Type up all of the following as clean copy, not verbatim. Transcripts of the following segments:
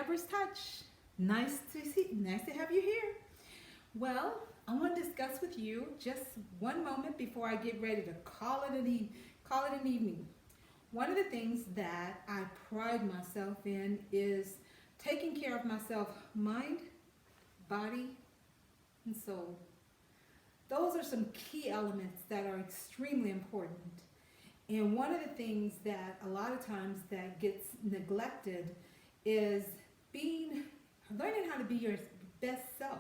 Deborah's Touch. Nice to have you here. Well, I want to discuss with you just one moment before I get ready to call it an evening. One of the things that I pride myself in is taking care of myself, mind, body, and soul. Those are some key elements that are extremely important. And one of the things that a lot of times that gets neglected is being learning how to be your best self.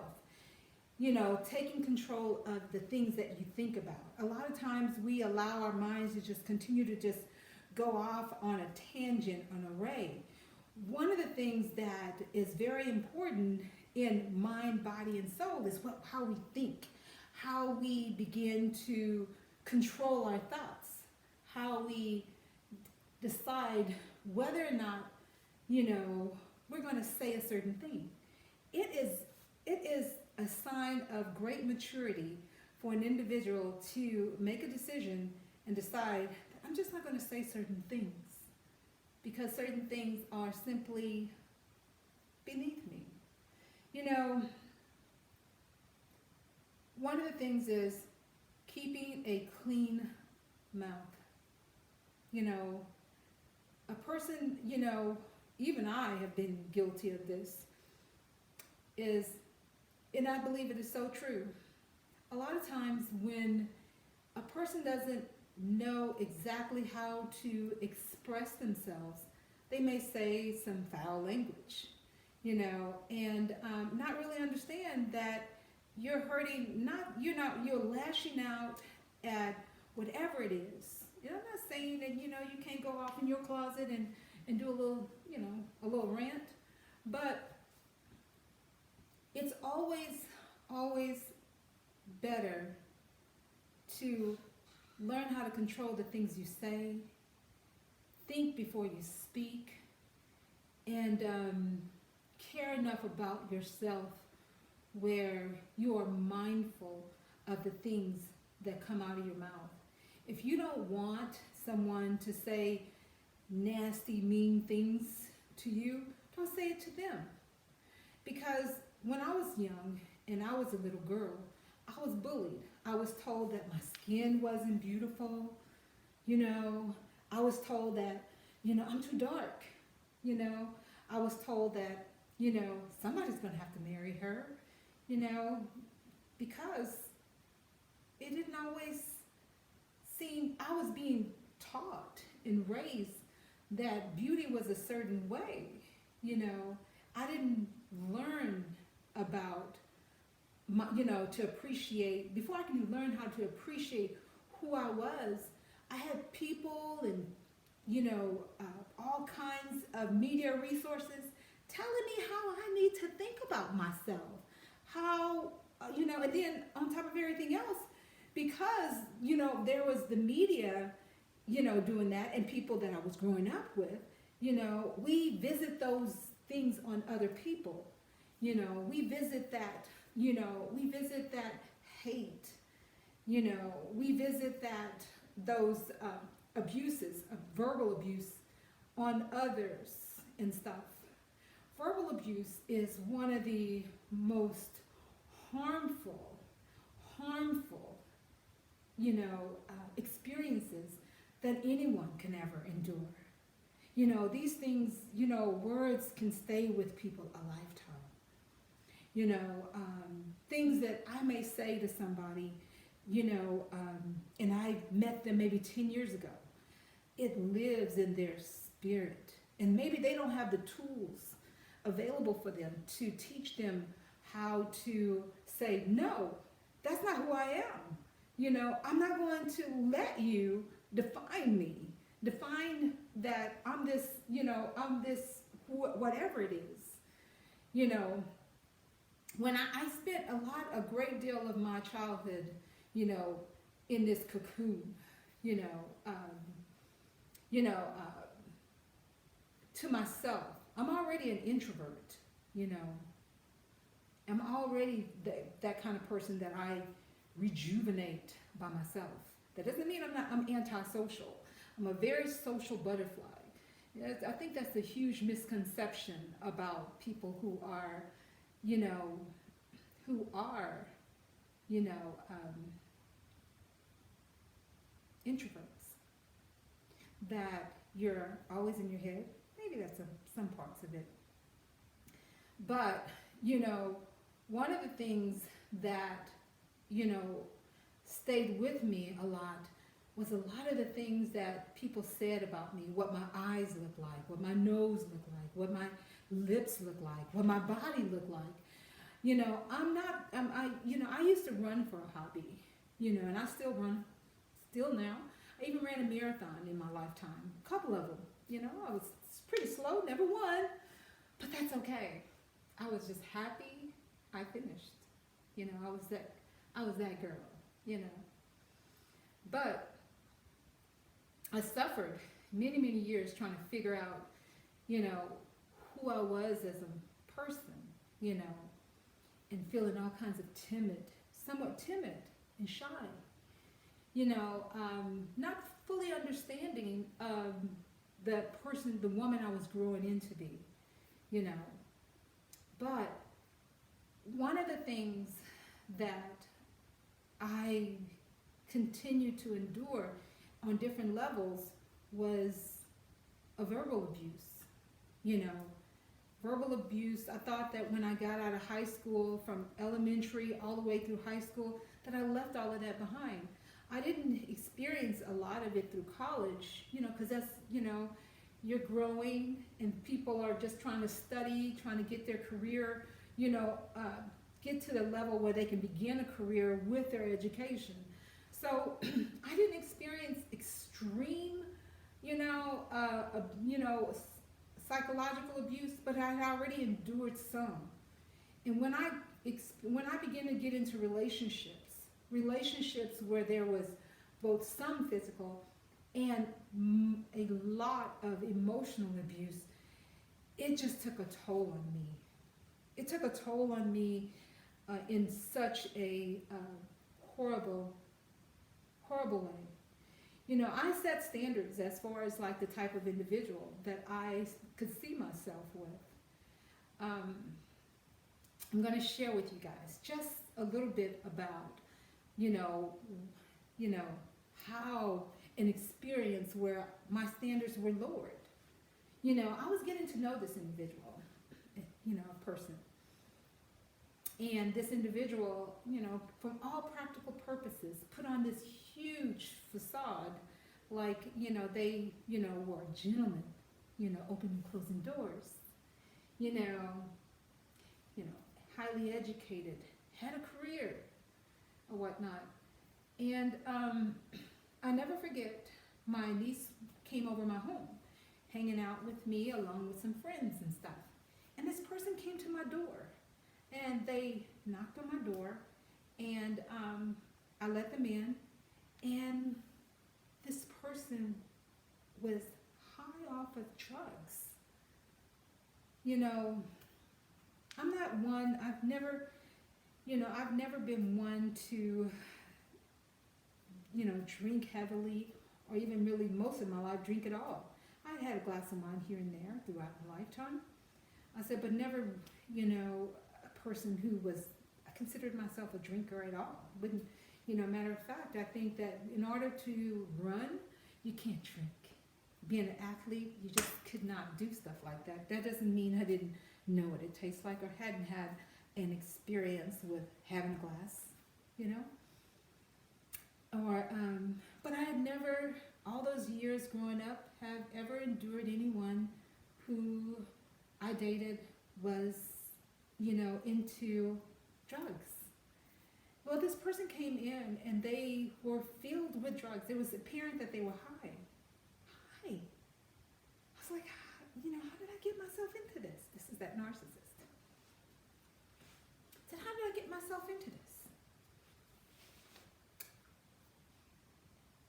Taking control of the things that you think about. A lot of times we allow our minds to just continue to just go off on a tangent, on a ray. One of the things that is very important in mind, body, and soul is how we think, how we begin to control our thoughts, how we decide whether or not, we're going to say a certain thing. It is a sign of great maturity for an individual to make a decision and decide that I'm just not going to say certain things because certain things are simply beneath me. One of the things is keeping a clean mouth. A person, even I have been guilty of this, and I believe it is so true. A lot of times when a person doesn't know exactly how to express themselves, they may say some foul language, and not really understand that you're hurting, you're lashing out at whatever it is. I'm not saying that, you can't go off in your closet and do a little rant, but it's always better to learn how to control the things you say, think before you speak, and care enough about yourself where you are mindful of the things that come out of your mouth. If you don't want someone to say nasty, mean things to you, don't say it to them. Because when I was young and I was a little girl, I was bullied. I was told that my skin wasn't beautiful. I was told that, I'm too dark. I was told that, somebody's going to have to marry her, because it didn't always seem, I was being taught and raised that beauty was a certain way. I didn't learn about to appreciate, before I can learn how to appreciate who I was, I had people and, all kinds of media resources telling me how I need to think about myself. How, and then on top of everything else, because, there was the media, doing that, and people that I was growing up with, we visit those things on other people. We visit that, hate, we visit those abuses, verbal abuse on others and stuff. Verbal abuse is one of the most harmful, experiences that anyone can ever endure. These things, words can stay with people a lifetime. Things that I may say to somebody, and I met them maybe 10 years ago. It lives in their spirit. And maybe they don't have the tools available for them to teach them how to say, no, that's not who I am. I'm not going to let you define me. Define that I'm this, whatever it is. When I spent a great deal of my childhood, in this cocoon, to myself. I'm already an introvert, I'm already that kind of person that I rejuvenate by myself. That doesn't mean I'm antisocial. I'm a very social butterfly. Yes, I think that's a huge misconception about people who are, you know, who are, you know, introverts. That you're always in your head. Maybe that's some parts of it. But, you know, one of the things that, you know, stayed with me a lot was a lot of the things that people said about me, what my eyes look like, what my nose look like, what my lips look like, what my body look like. You know, I'm not, you know, I used to run for a hobby, you know, and I still run, still now. I even ran a marathon in my lifetime, a couple of them. You know, I was pretty slow, never won, but that's okay. I was just happy I finished. You know, I was that girl, you know. But I suffered many, many years trying to figure out, you know, who I was as a person, you know, and feeling all kinds of timid, somewhat timid and shy, you know, not fully understanding the person, the woman I was growing into be, you know. But one of the things that I continued to endure on different levels was a verbal abuse, you know. Verbal abuse, I thought that when I got out of high school, from elementary all the way through high school, that I left all of that behind. I didn't experience a lot of it through college, you know, because that's, you know, you're growing and people are just trying to study, trying to get their career, you know, get to the level where they can begin a career with their education. So I didn't experience extreme, you know, psychological abuse, but I had already endured some. And when I began to get into relationships where there was both some physical and a lot of emotional abuse, it just took a toll on me. It took a toll on me in such a horrible, horrible way. You know, I set standards as far as like the type of individual that I could see myself with. Um, I'm going to share with you guys just a little bit about, you know, you know, how an experience where my standards were lowered. You know, I was getting to know this individual, you know, a person. And this individual, you know, from all practical purposes, put on this huge facade, like, you know, they, you know, were gentlemen, you know, opening and closing doors, you know, highly educated, had a career or whatnot. And I never forget, my niece came over my home, hanging out with me along with some friends and stuff. And this person came to my door, and they knocked on my door, and I let them in, and this person was high off of drugs. You know, I'm not one, I've never been one to, you know, drink heavily, or even really most of my life drink at all. I had a glass of wine here and there throughout my lifetime. I said, but never, you know, a person who was, I considered myself a drinker at all. Wouldn't, you know, matter of fact, I think that in order to run, you can't drink. Being an athlete, you just could not do stuff like that. That doesn't mean I didn't know what it tastes like or hadn't had an experience with having a glass, you know? Or, but I had never, all those years growing up, have ever endured anyone who I dated was, you know, into drugs. Well, this person came in and they were filled with drugs. It was apparent that they were high. High. I was like, you know, how did I get myself into this? This is that narcissist. I said, how did I get myself into this?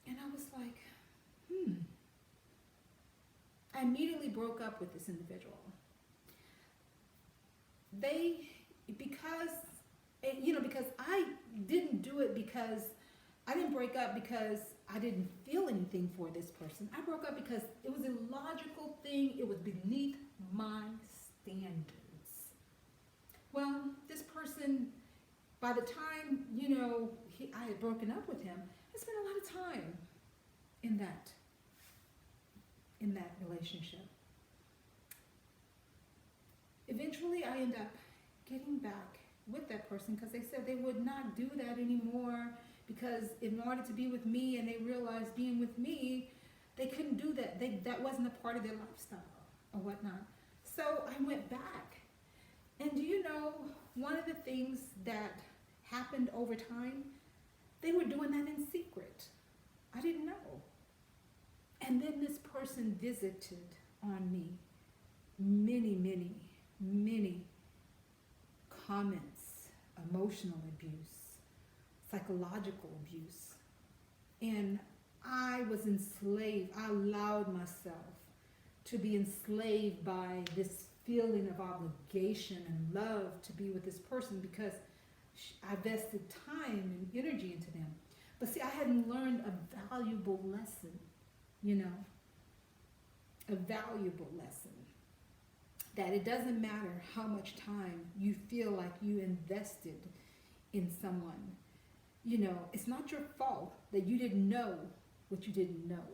And I was like, I immediately broke up with this individual. Because I didn't do it because, I didn't break up because I didn't feel anything for this person. I broke up because it was a logical thing. It was beneath my standards. Well, this person, by the time, I had broken up with him, I spent a lot of time in that relationship. Eventually, I ended up getting back with that person because they said they would not do that anymore because in order to be with me, and they realized being with me, they couldn't do that. That wasn't a part of their lifestyle or whatnot. So I went back. And do you know, one of the things that happened over time, they were doing that in secret. I didn't know. And then this person visited on me many comments, emotional abuse, psychological abuse. And I was enslaved. I allowed myself to be enslaved by this feeling of obligation and love to be with this person because I vested time and energy into them. But see, I hadn't learned a valuable lesson, a valuable lesson. That it doesn't matter how much time you feel like you invested in someone. It's not your fault that you didn't know what you didn't know.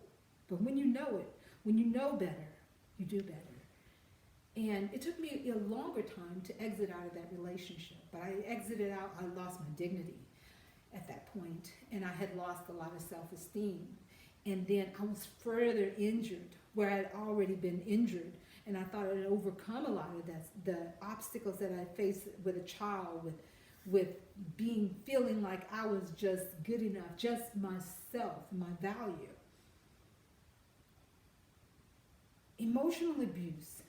But when you know it, when you know better, you do better. And it took me a longer time to exit out of that relationship. But I exited out, I lost my dignity at that point, and I had lost a lot of self-esteem. And then I was further injured, where I had already been injured, and I thought I had overcome a lot of the obstacles that I faced with a child, with feeling like I was just good enough, just myself, my value. Emotional abuse,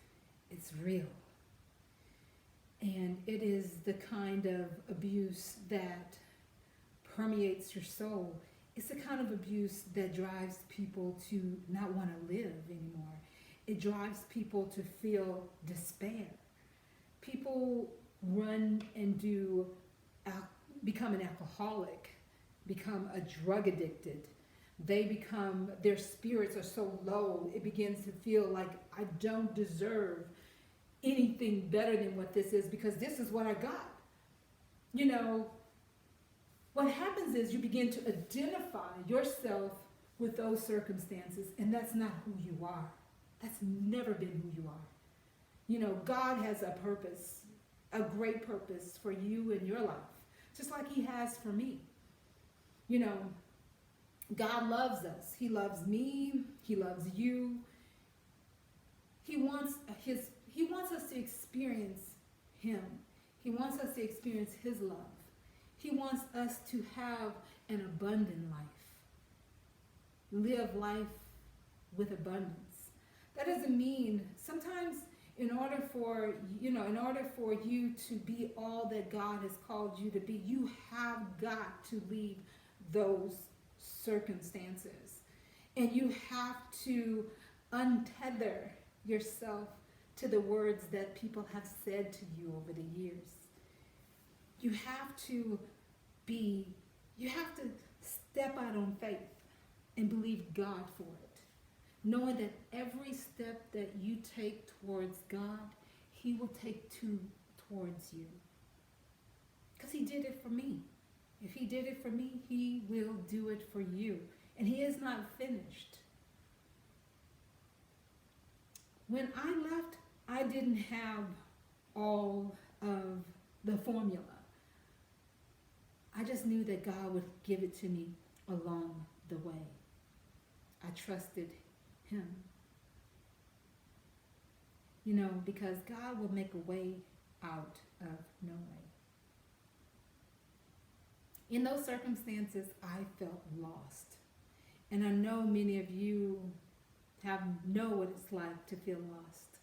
it's real. And it is the kind of abuse that permeates your soul. It's the kind of abuse that drives people to not want to live anymore. It drives people to feel despair. People run and become an alcoholic, become a drug addicted. Their spirits are so low, it begins to feel like I don't deserve anything better than what this is because this is what I got. What happens is you begin to identify yourself with those circumstances, and that's not who you are. That's never been who you are. God has a purpose, a great purpose for you in your life, just like he has for me. God loves us. He loves me. He loves you. He wants us to experience him. He wants us to experience his love. He wants us to have an abundant life. Live life with abundance. That doesn't mean sometimes in order for you to be all that God has called you to be, you have got to leave those circumstances. And you have to untether yourself to the words that people have said to you over the years. You have to step out on faith and believe God for it. Knowing that every step that you take towards God, he will take two towards you. Because he did it for me. If he did it for me, he will do it for you. And he is not finished. When I left, I didn't have all of the formula. I just knew that God would give it to me along the way. I trusted him. Because God will make a way out of no way. In those circumstances, I felt lost. And I know many of you know what it's like to feel lost.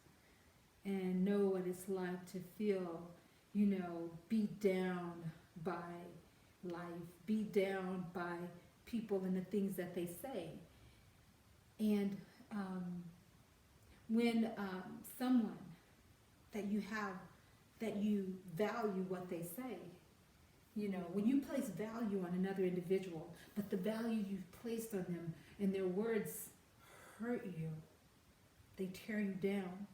And know what it's like to feel, beat down by life, beat down by people and the things that they say. And when someone that you value what they say, You know, when you place value on another individual, but the value you've placed on them and their words hurt you, they tear you down,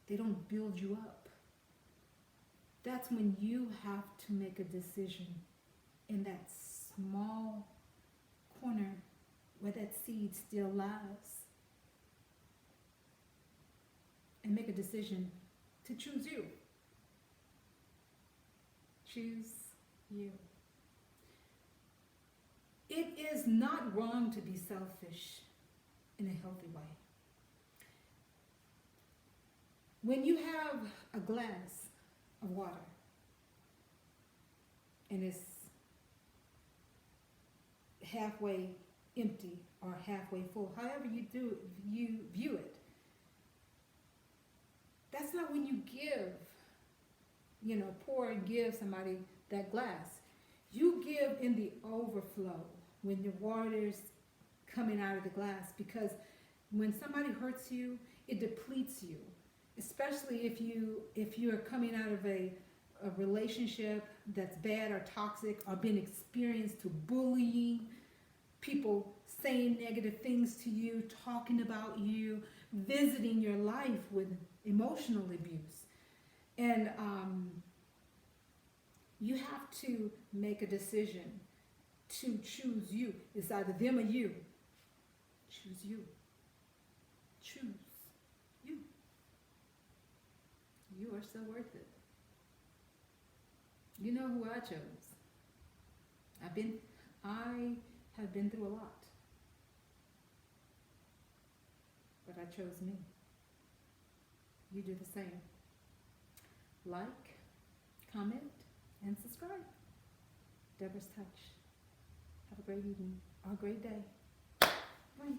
they don't build you up. That's when you have to make a decision in that small corner where that seed still lies, and make a decision to choose you. Choose you. It is not wrong to be selfish in a healthy way. When you have a glass of water and it's halfway empty or halfway full, however you view it, that's not when you give, pour and give somebody that glass. You give in the overflow when the water's coming out of the glass, because when somebody hurts you, it depletes you. Especially if you are coming out of a relationship that's bad or toxic, or been experienced to bullying, people saying negative things to you, talking about you, visiting your life with emotional abuse. And you have to make a decision to choose you. It's either them or you. Choose you. Choose you. You are so worth it. You know who I chose. I have been through a lot. But I chose me. You do the same. Like, comment, and subscribe. Deborah's Touch. Have a great evening or a great day. Bye.